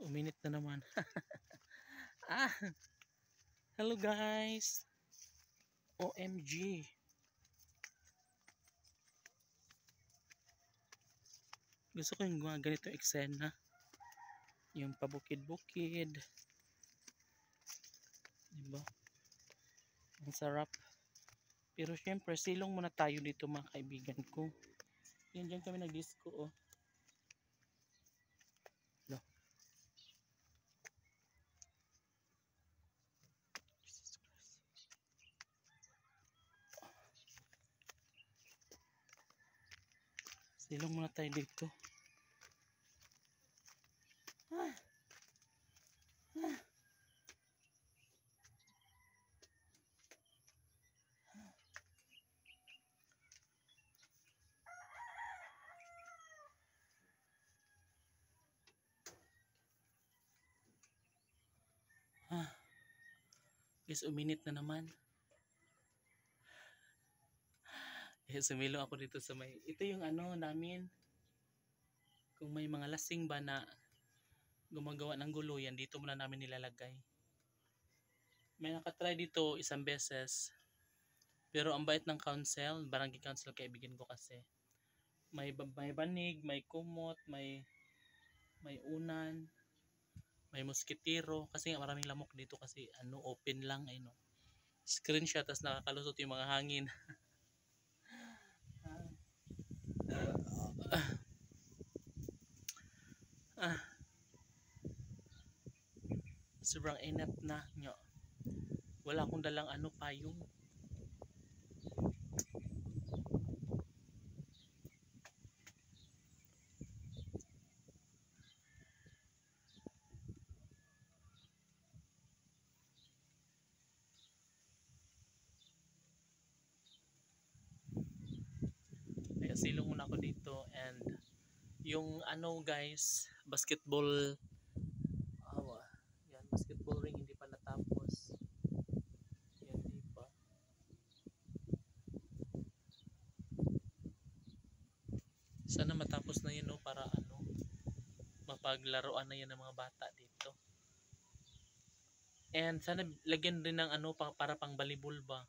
Uminit na naman. Ah, hello guys. OMG. Gusto ko yung mga ganito eksena. Yung pabukid-bukid. Diba? Ang sarap. Pero syempre, silong muna tayo dito mga kaibigan ko. Yan dyan kami nag-disco oh. No. Silong muna tayo dito. Guys, uminit na naman. Sumilong ako dito sa may... Ito yung ano namin. Kung may mga lasing ba na gumagawa ng gulo, yan dito muna namin nilalagay. May nakatry dito isang beses. Pero ang bait ng council, barangay council, kaibigan ko kasi. May banig, may kumot, may unan, may moskitero. Kasi nga maraming lamok dito kasi ano, open lang ay no. Screenshot, tas nakakalusot yung mga hangin. Sobrang init na nyo. Wala akong dalang ano payong. Kaya silong muna ako dito and yung ano guys, basketball yan, basketball ring hindi pa natapos. Yan, di pa. Sana matapos na yun no, para ano, mapaglaruan na yan ng mga bata dito. And sana lagyan din ng ano para pang volleyball ba.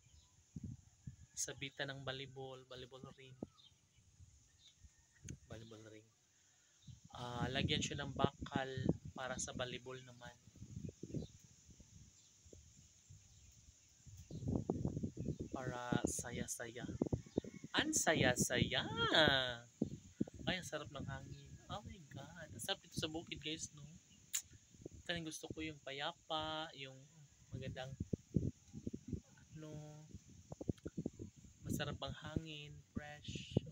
Sabitan ng volleyball ring. Volleyball ring. Lagyan siya ng bakal para sa volleyball naman. Para saya-saya. Ang saya-saya. Ay, ang sarap ng hangin. Oh my God. Ang sarap dito sa bukid guys, no? Talagang gusto ko yung payapa, yung magandang ano, masarap ang hangin, fresh.